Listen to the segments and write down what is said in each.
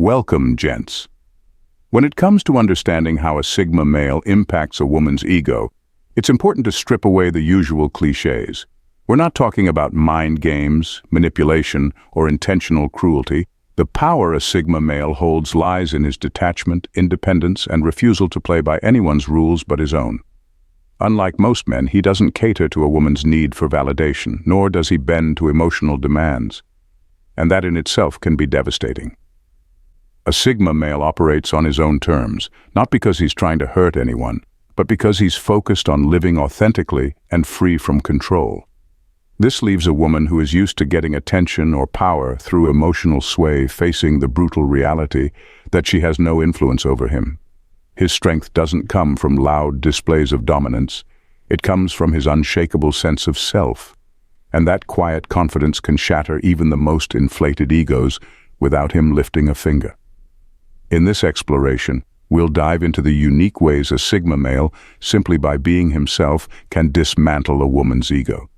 Welcome, gents. When it comes to understanding how a Sigma male impacts a woman's ego, it's important to strip away the usual cliches. We're not talking about mind games, manipulation, or intentional cruelty. The power a Sigma male holds lies in his detachment, independence, and refusal to play by anyone's rules but his own. Unlike most men, he doesn't cater to a woman's need for validation, nor does he bend to emotional demands. And that in itself can be devastating. A Sigma male operates on his own terms, not because he's trying to hurt anyone, but because he's focused on living authentically and free from control. This leaves a woman who is used to getting attention or power through emotional sway facing the brutal reality that she has no influence over him. His strength doesn't come from loud displays of dominance. It comes from his unshakable sense of self. And that quiet confidence can shatter even the most inflated egos without him lifting a finger. In this exploration, we'll dive into the unique ways a Sigma male, simply by being himself, can dismantle a woman's ego.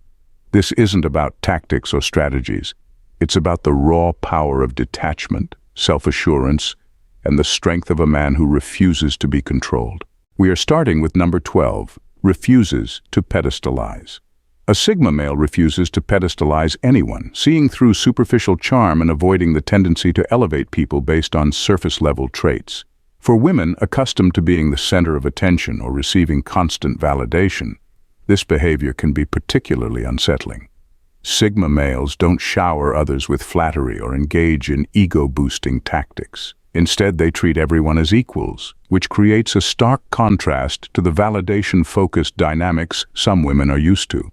This isn't about tactics or strategies. It's about the raw power of detachment, self-assurance, and the strength of a man who refuses to be controlled. We are starting with number 12, refuses to pedestalize. A Sigma male refuses to pedestalize anyone, seeing through superficial charm and avoiding the tendency to elevate people based on surface-level traits. For women accustomed to being the center of attention or receiving constant validation, this behavior can be particularly unsettling. Sigma males don't shower others with flattery or engage in ego-boosting tactics. Instead, they treat everyone as equals, which creates a stark contrast to the validation-focused dynamics some women are used to.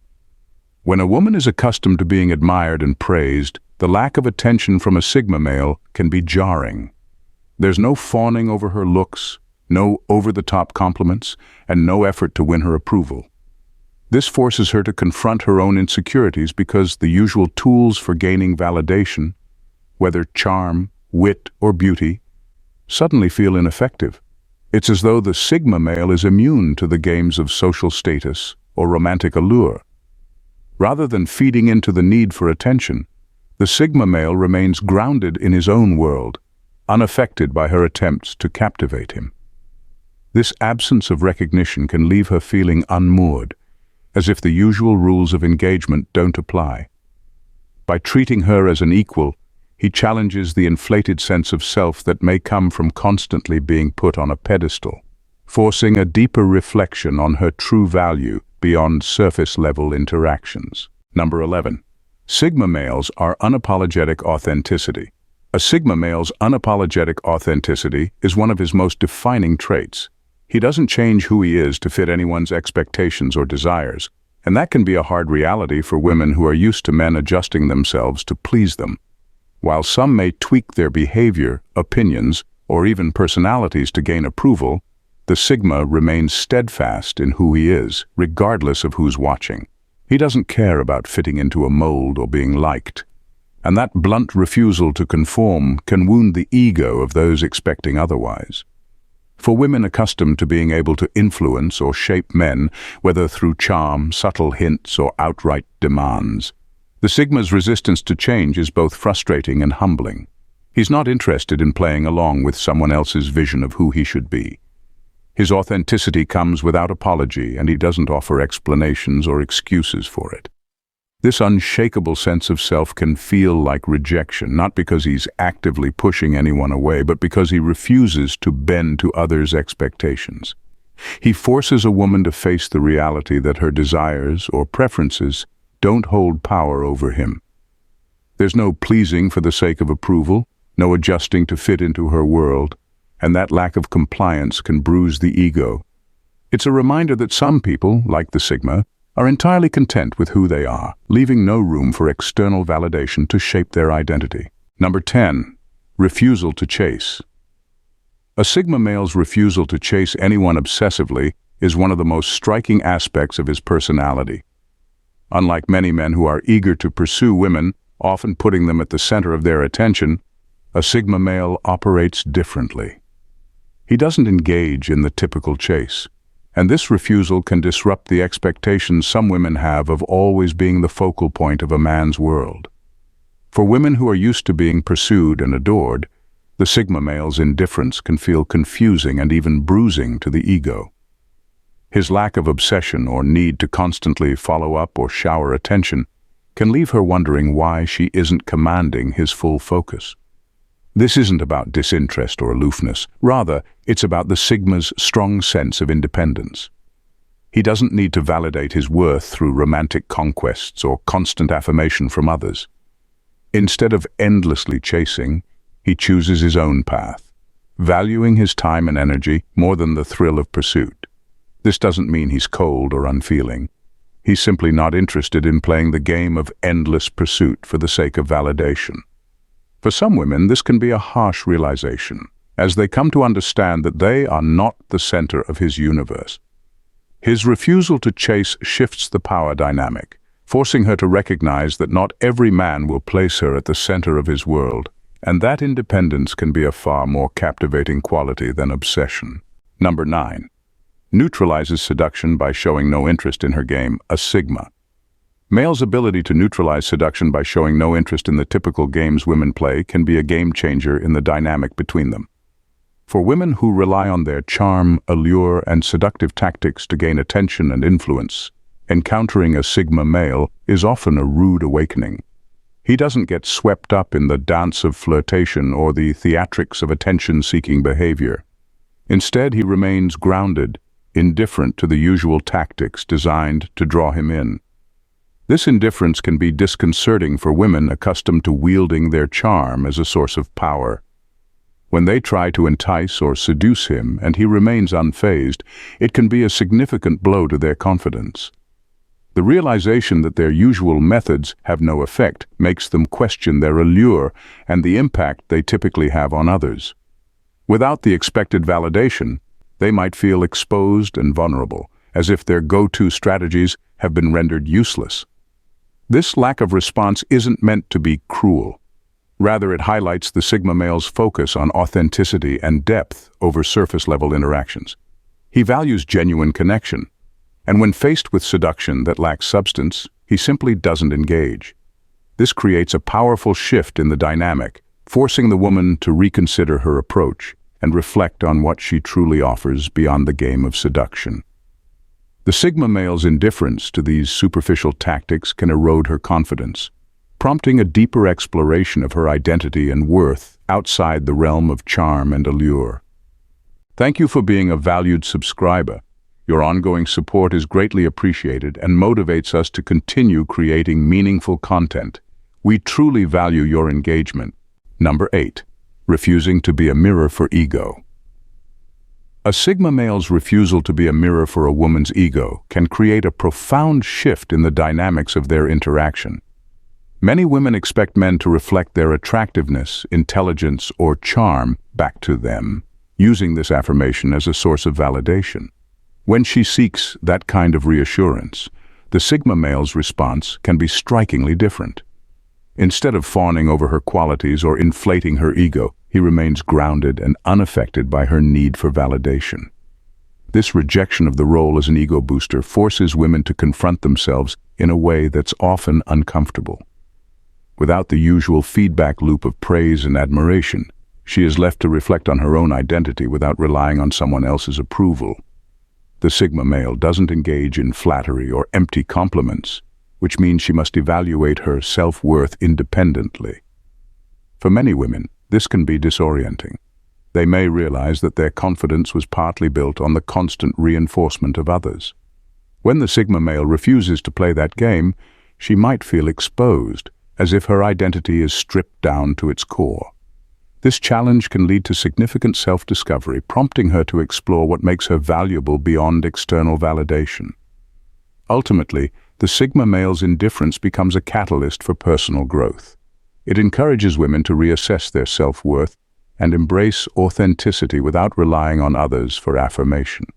When a woman is accustomed to being admired and praised, the lack of attention from a Sigma male can be jarring. There's no fawning over her looks, no over-the-top compliments, and no effort to win her approval. This forces her to confront her own insecurities because the usual tools for gaining validation, whether charm, wit, or beauty, suddenly feel ineffective. It's as though the Sigma male is immune to the games of social status or romantic allure. Rather than feeding into the need for attention, the Sigma male remains grounded in his own world, unaffected by her attempts to captivate him. This absence of recognition can leave her feeling unmoored, as if the usual rules of engagement don't apply. By treating her as an equal, he challenges the inflated sense of self that may come from constantly being put on a pedestal, forcing a deeper reflection on her true value beyond surface-level interactions. Number 11. Sigma males are unapologetic authenticity. A Sigma male's unapologetic authenticity is one of his most defining traits. He doesn't change who he is to fit anyone's expectations or desires, and that can be a hard reality for women who are used to men adjusting themselves to please them. While some may tweak their behavior, opinions, or even personalities to gain approval, the Sigma remains steadfast in who he is, regardless of who's watching. He doesn't care about fitting into a mold or being liked. And that blunt refusal to conform can wound the ego of those expecting otherwise. For women accustomed to being able to influence or shape men, whether through charm, subtle hints, or outright demands, the Sigma's resistance to change is both frustrating and humbling. He's not interested in playing along with someone else's vision of who he should be. His authenticity comes without apology, and he doesn't offer explanations or excuses for it. This unshakable sense of self can feel like rejection, not because he's actively pushing anyone away, but because he refuses to bend to others' expectations. He forces a woman to face the reality that her desires or preferences don't hold power over him. There's no pleasing for the sake of approval, no adjusting to fit into her world, and that lack of compliance can bruise the ego. It's a reminder that some people, like the Sigma, are entirely content with who they are, leaving no room for external validation to shape their identity. Number 10. Refusal to chase. A Sigma male's refusal to chase anyone obsessively is one of the most striking aspects of his personality. Unlike many men who are eager to pursue women, often putting them at the center of their attention, a Sigma male operates differently. He doesn't engage in the typical chase, and this refusal can disrupt the expectations some women have of always being the focal point of a man's world. For women who are used to being pursued and adored, The Sigma male's indifference can feel confusing and even bruising to the ego. His lack of obsession or need to constantly follow up or shower attention can leave her wondering why she isn't commanding his full focus. This isn't about disinterest or aloofness. Rather, it's about the Sigma's strong sense of independence. He doesn't need to validate his worth through romantic conquests or constant affirmation from others. Instead of endlessly chasing, he chooses his own path, valuing his time and energy more than the thrill of pursuit. This doesn't mean he's cold or unfeeling. He's simply not interested in playing the game of endless pursuit for the sake of validation. For some women, this can be a harsh realization, as they come to understand that they are not the center of his universe. His refusal to chase shifts the power dynamic, forcing her to recognize that not every man will place her at the center of his world, and that independence can be a far more captivating quality than obsession. Number 9. Neutralizes seduction by showing no interest in her game, a Sigma. Males' ability to neutralize seduction by showing no interest in the typical games women play can be a game changer in the dynamic between them. For women who rely on their charm, allure, and seductive tactics to gain attention and influence, encountering a Sigma male is often a rude awakening. He doesn't get swept up in the dance of flirtation or the theatrics of attention-seeking behavior. Instead, he remains grounded, indifferent to the usual tactics designed to draw him in. This indifference can be disconcerting for women accustomed to wielding their charm as a source of power. When they try to entice or seduce him and he remains unfazed, it can be a significant blow to their confidence. The realization that their usual methods have no effect makes them question their allure and the impact they typically have on others. Without the expected validation, they might feel exposed and vulnerable, as if their go-to strategies have been rendered useless. This lack of response isn't meant to be cruel. Rather, it highlights the Sigma male's focus on authenticity and depth over surface-level interactions. He values genuine connection, and when faced with seduction that lacks substance, he simply doesn't engage. This creates a powerful shift in the dynamic, forcing the woman to reconsider her approach and reflect on what she truly offers beyond the game of seduction. The Sigma male's indifference to these superficial tactics can erode her confidence, prompting a deeper exploration of her identity and worth outside the realm of charm and allure. Thank you for being a valued subscriber. Your ongoing support is greatly appreciated and motivates us to continue creating meaningful content. We truly value your engagement. Number 8. Refusing to be a mirror for ego. A Sigma male's refusal to be a mirror for a woman's ego can create a profound shift in the dynamics of their interaction. Many women expect men to reflect their attractiveness, intelligence, or charm back to them, using this affirmation as a source of validation. When she seeks that kind of reassurance, the Sigma male's response can be strikingly different. Instead of fawning over her qualities or inflating her ego, he remains grounded and unaffected by her need for validation. This rejection of the role as an ego booster forces women to confront themselves in a way that's often uncomfortable. Without the usual feedback loop of praise and admiration, she is left to reflect on her own identity without relying on someone else's approval. The Sigma male doesn't engage in flattery or empty compliments, which means she must evaluate her self-worth independently. For many women, this can be disorienting. They may realize that their confidence was partly built on the constant reinforcement of others. When the Sigma male refuses to play that game, she might feel exposed, as if her identity is stripped down to its core. This challenge can lead to significant self-discovery, prompting her to explore what makes her valuable beyond external validation. Ultimately, the Sigma male's indifference becomes a catalyst for personal growth. It encourages women to reassess their self-worth and embrace authenticity without relying on others for affirmation.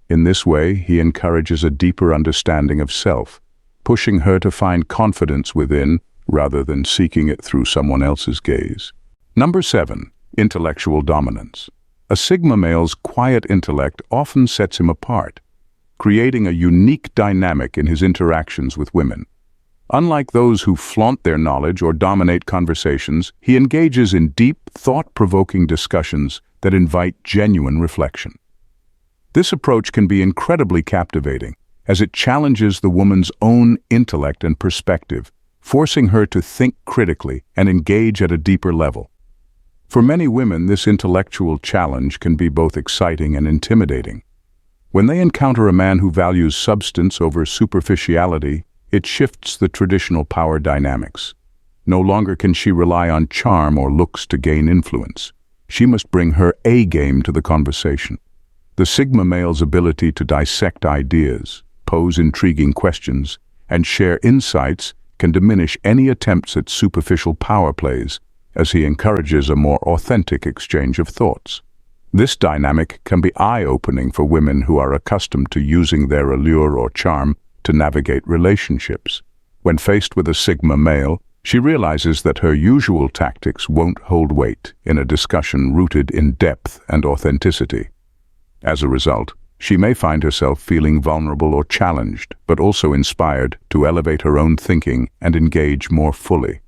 In this way, he encourages a deeper understanding of self, pushing her to find confidence within rather than seeking it through someone else's gaze. Number 7. Intellectual dominance. A Sigma male's quiet intellect often sets him apart, creating a unique dynamic in his interactions with women. Unlike those who flaunt their knowledge or dominate conversations, he engages in deep, thought-provoking discussions that invite genuine reflection. This approach can be incredibly captivating, as it challenges the woman's own intellect and perspective, forcing her to think critically and engage at a deeper level. For many women, this intellectual challenge can be both exciting and intimidating. When they encounter a man who values substance over superficiality, it shifts the traditional power dynamics. No longer can she rely on charm or looks to gain influence. She must bring her A game to the conversation. The Sigma male's ability to dissect ideas, pose intriguing questions, and share insights can diminish any attempts at superficial power plays, as he encourages a more authentic exchange of thoughts. This dynamic can be eye-opening for women who are accustomed to using their allure or charm to navigate relationships. When faced with a Sigma male, she realizes that her usual tactics won't hold weight in a discussion rooted in depth and authenticity. As a result, she may find herself feeling vulnerable or challenged, but also inspired to elevate her own thinking and engage more fully.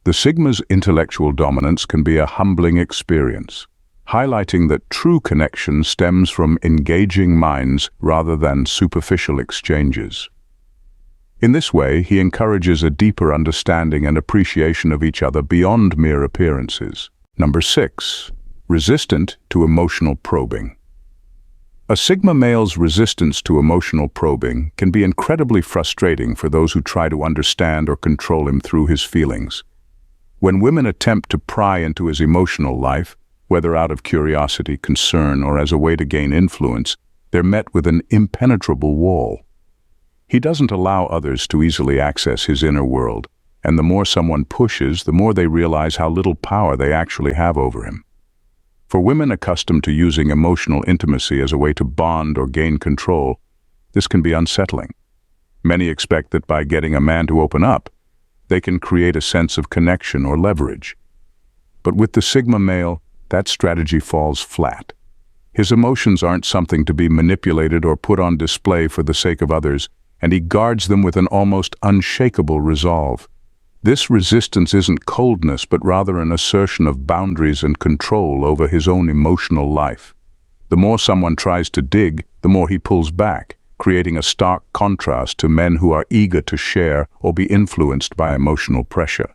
The Sigma's intellectual dominance can be a humbling experience, highlighting that true connection stems from engaging minds rather than superficial exchanges. In this way, he encourages a deeper understanding and appreciation of each other beyond mere appearances. Number 6. Resistant to emotional probing. A Sigma male's resistance to emotional probing can be incredibly frustrating for those who try to understand or control him through his feelings. When women attempt to pry into his emotional life, whether out of curiosity, concern, or as a way to gain influence, they're met with an impenetrable wall. He doesn't allow others to easily access his inner world, and the more someone pushes, the more they realize how little power they actually have over him. For women accustomed to using emotional intimacy as a way to bond or gain control, this can be unsettling. Many expect that by getting a man to open up, they can create a sense of connection or leverage. But with the Sigma male, that strategy falls flat. His emotions aren't something to be manipulated or put on display for the sake of others, and he guards them with an almost unshakable resolve. This resistance isn't coldness, but rather an assertion of boundaries and control over his own emotional life. The more someone tries to dig, the more he pulls back, creating a stark contrast to men who are eager to share or be influenced by emotional pressure.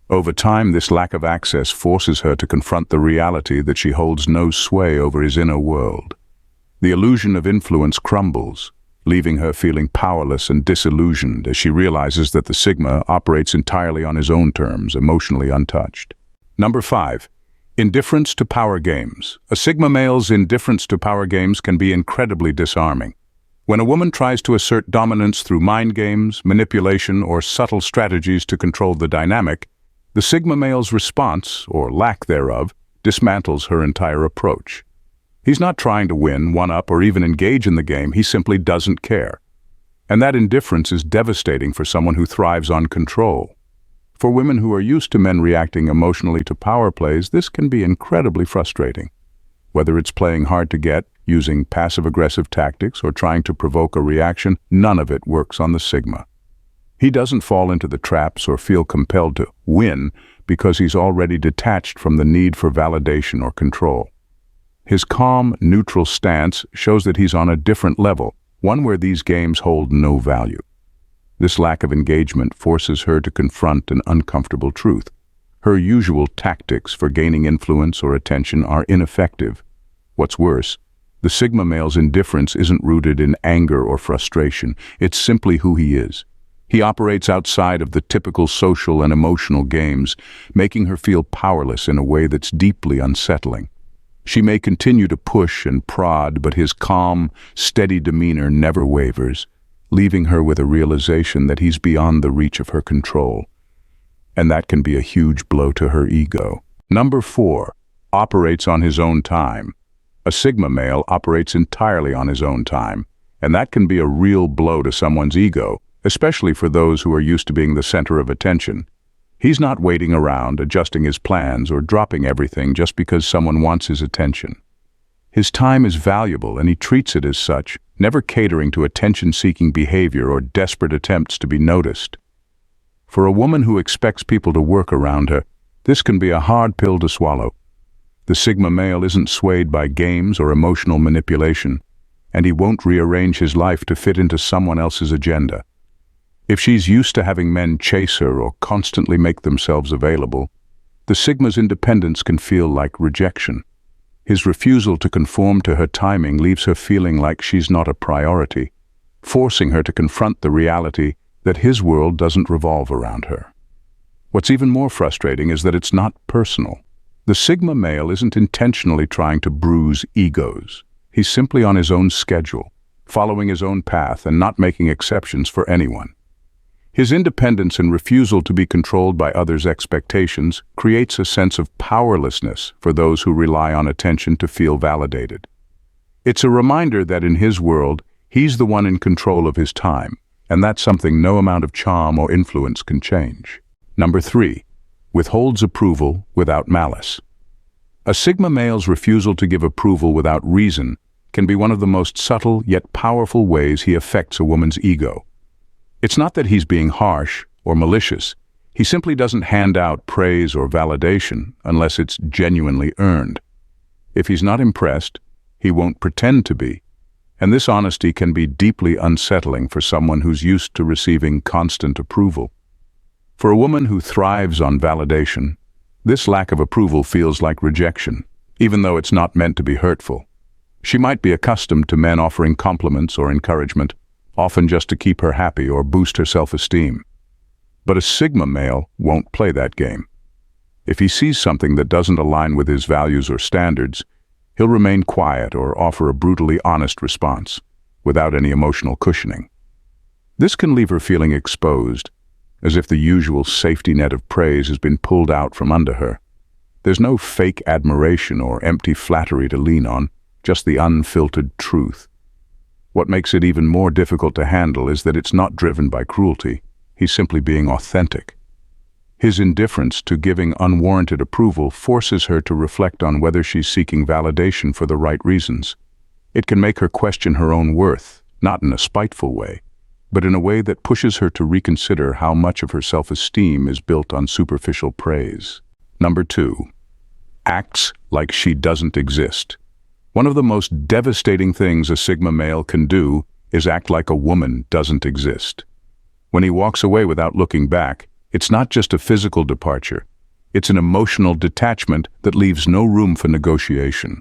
Over time, this lack of access forces her to confront the reality that she holds no sway over his inner world. The illusion of influence crumbles, leaving her feeling powerless and disillusioned as she realizes that the Sigma operates entirely on his own terms, emotionally untouched. Number 5. Indifference to power games. A Sigma male's indifference to power games can be incredibly disarming. When a woman tries to assert dominance through mind games, manipulation, or subtle strategies to control the dynamic, the Sigma male's response, or lack thereof, dismantles her entire approach. He's not trying to win, one-up, or even engage in the game. He simply doesn't care. And that indifference is devastating for someone who thrives on control. For women who are used to men reacting emotionally to power plays, this can be incredibly frustrating. Whether it's playing hard to get, using passive-aggressive tactics, or trying to provoke a reaction, none of it works on the Sigma. He doesn't fall into the traps or feel compelled to win because he's already detached from the need for validation or control. His calm, neutral stance shows that he's on a different level, one where these games hold no value. This lack of engagement forces her to confront an uncomfortable truth. Her usual tactics for gaining influence or attention are ineffective. What's worse, the Sigma male's indifference isn't rooted in anger or frustration. It's simply who he is. He operates outside of the typical social and emotional games, making her feel powerless in a way that's deeply unsettling. She may continue to push and prod, but his calm, steady demeanor never wavers, leaving her with a realization that he's beyond the reach of her control. And that can be a huge blow to her ego. Number 4. Operates on his own time. A Sigma male operates entirely on his own time, and that can be a real blow to someone's ego, especially for those who are used to being the center of attention. He's not waiting around, adjusting his plans, or dropping everything just because someone wants his attention. His time is valuable, and he treats it as such, never catering to attention-seeking behavior or desperate attempts to be noticed. For a woman who expects people to work around her, this can be a hard pill to swallow. The Sigma male isn't swayed by games or emotional manipulation, and he won't rearrange his life to fit into someone else's agenda. If she's used to having men chase her or constantly make themselves available, the Sigma's independence can feel like rejection. His refusal to conform to her timing leaves her feeling like she's not a priority, forcing her to confront the reality that his world doesn't revolve around her. What's even more frustrating is that it's not personal. The Sigma male isn't intentionally trying to bruise egos. He's simply on his own schedule, following his own path and not making exceptions for anyone. His independence and refusal to be controlled by others' expectations creates a sense of powerlessness for those who rely on attention to feel validated. It's a reminder that in his world, he's the one in control of his time, and that's something no amount of charm or influence can change. Number 3, withholds approval without malice. A Sigma male's refusal to give approval without reason can be one of the most subtle yet powerful ways he affects a woman's ego. It's not that he's being harsh or malicious. He simply doesn't hand out praise or validation unless it's genuinely earned. If he's not impressed, he won't pretend to be. And this honesty can be deeply unsettling for someone who's used to receiving constant approval. For a woman who thrives on validation, this lack of approval feels like rejection, even though it's not meant to be hurtful. She might be accustomed to men offering compliments or encouragement, often just to keep her happy or boost her self-esteem. But a Sigma male won't play that game. If he sees something that doesn't align with his values or standards, he'll remain quiet or offer a brutally honest response, without any emotional cushioning. This can leave her feeling exposed, as if the usual safety net of praise has been pulled out from under her. There's no fake admiration or empty flattery to lean on, just the unfiltered truth. What makes it even more difficult to handle is that it's not driven by cruelty. He's simply being authentic. His indifference to giving unwarranted approval forces her to reflect on whether she's seeking validation for the right reasons. It can make her question her own worth, not in a spiteful way, but in a way that pushes her to reconsider how much of her self-esteem is built on superficial praise. Number 2, acts like she doesn't exist. One of the most devastating things a Sigma male can do is act like a woman doesn't exist. When he walks away without looking back, it's not just a physical departure. It's an emotional detachment that leaves no room for negotiation.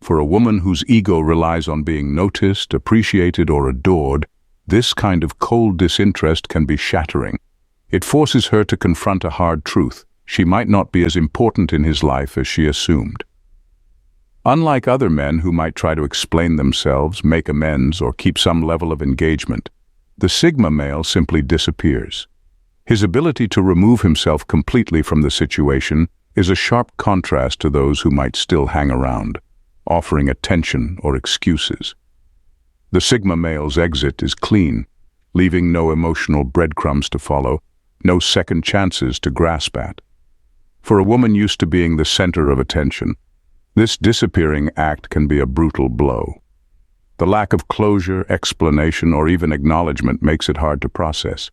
For a woman whose ego relies on being noticed, appreciated, or adored, this kind of cold disinterest can be shattering. It forces her to confront a hard truth. She might not be as important in his life as she assumed. Unlike other men who might try to explain themselves, make amends, or keep some level of engagement, the Sigma male simply disappears. His ability to remove himself completely from the situation is a sharp contrast to those who might still hang around, offering attention or excuses. The Sigma male's exit is clean, leaving no emotional breadcrumbs to follow, no second chances to grasp at. For a woman used to being the center of attention, this disappearing act can be a brutal blow. The lack of closure, explanation, or even acknowledgement makes it hard to process.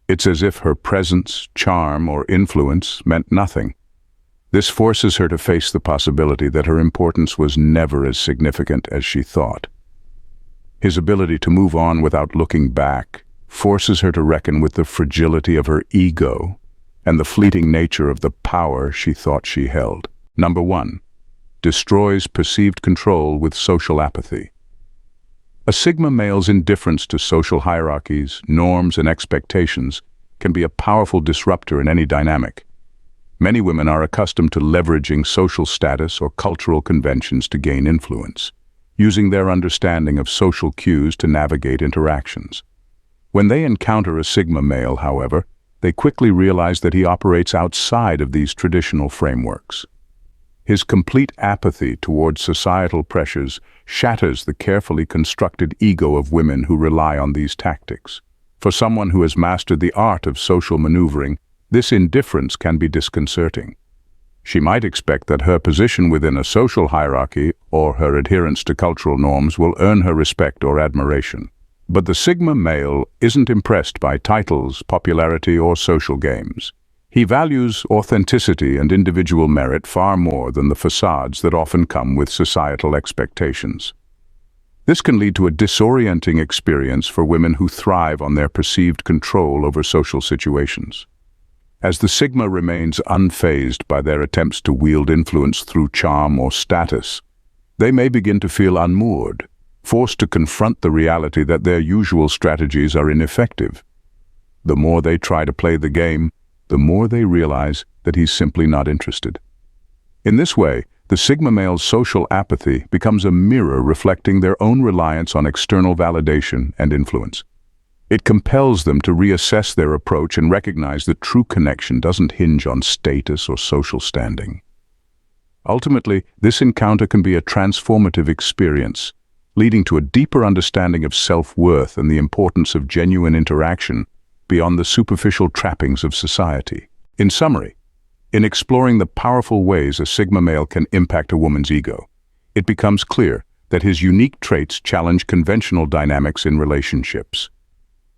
It's as if her presence, charm, or influence meant nothing. This forces her to face the possibility that her importance was never as significant as she thought. His ability to move on without looking back forces her to reckon with the fragility of her ego and the fleeting nature of the power she thought she held. Number 1, destroys perceived control with social apathy. A Sigma male's indifference to social hierarchies, norms, and expectations can be a powerful disruptor in any dynamic. Many women are accustomed to leveraging social status or cultural conventions to gain influence, using their understanding of social cues to navigate interactions. When they encounter a Sigma male, however, they quickly realize that he operates outside of these traditional frameworks. His complete apathy towards societal pressures shatters the carefully constructed ego of women who rely on these tactics. For someone who has mastered the art of social maneuvering, this indifference can be disconcerting. She might expect that her position within a social hierarchy or her adherence to cultural norms will earn her respect or admiration. But the Sigma male isn't impressed by titles, popularity, or social games. He values authenticity and individual merit far more than the facades that often come with societal expectations. This can lead to a disorienting experience for women who thrive on their perceived control over social situations. As the Sigma remains unfazed by their attempts to wield influence through charm or status, they may begin to feel unmoored, forced to confront the reality that their usual strategies are ineffective. The more they try to play the game, the more they realize that he's simply not interested. In this way, the Sigma male's social apathy becomes a mirror reflecting their own reliance on external validation and influence. It compels them to reassess their approach and recognize that true connection doesn't hinge on status or social standing. Ultimately, this encounter can be a transformative experience, leading to a deeper understanding of self-worth and the importance of genuine interaction beyond the superficial trappings of society. In summary, in exploring the powerful ways a Sigma male can impact a woman's ego, it becomes clear that his unique traits challenge conventional dynamics in relationships.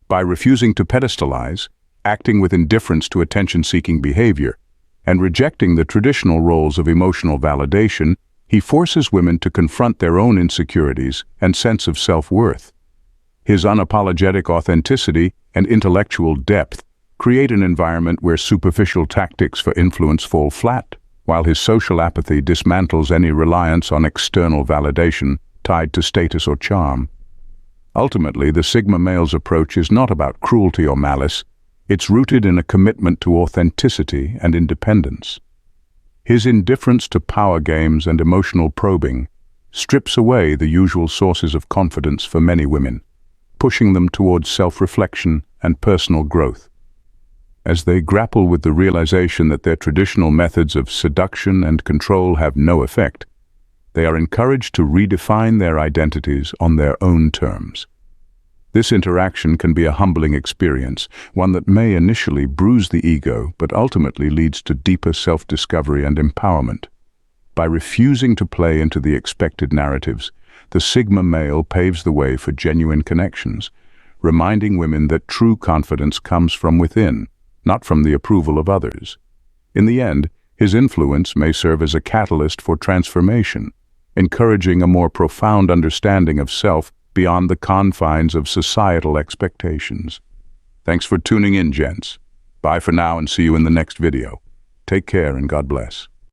By refusing to pedestalize, acting with indifference to attention-seeking behavior, and rejecting the traditional roles of emotional validation, he forces women to confront their own insecurities and sense of self-worth. His unapologetic authenticity and intellectual depth create an environment where superficial tactics for influence fall flat, while his social apathy dismantles any reliance on external validation tied to status or charm. Ultimately, the Sigma male's approach is not about cruelty or malice. It's rooted in a commitment to authenticity and independence. His indifference to power games and emotional probing strips away the usual sources of confidence for many women, pushing them towards self-reflection and personal growth. As they grapple with the realization that their traditional methods of seduction and control have no effect, they are encouraged to redefine their identities on their own terms. This interaction can be a humbling experience, one that may initially bruise the ego but ultimately leads to deeper self-discovery and empowerment. By refusing to play into the expected narratives, the Sigma male paves the way for genuine connections, reminding women that true confidence comes from within, not from the approval of others. In the end, his influence may serve as a catalyst for transformation, encouraging a more profound understanding of self beyond the confines of societal expectations. Thanks for tuning in, gents. Bye for now and see you in the next video. Take care and God bless.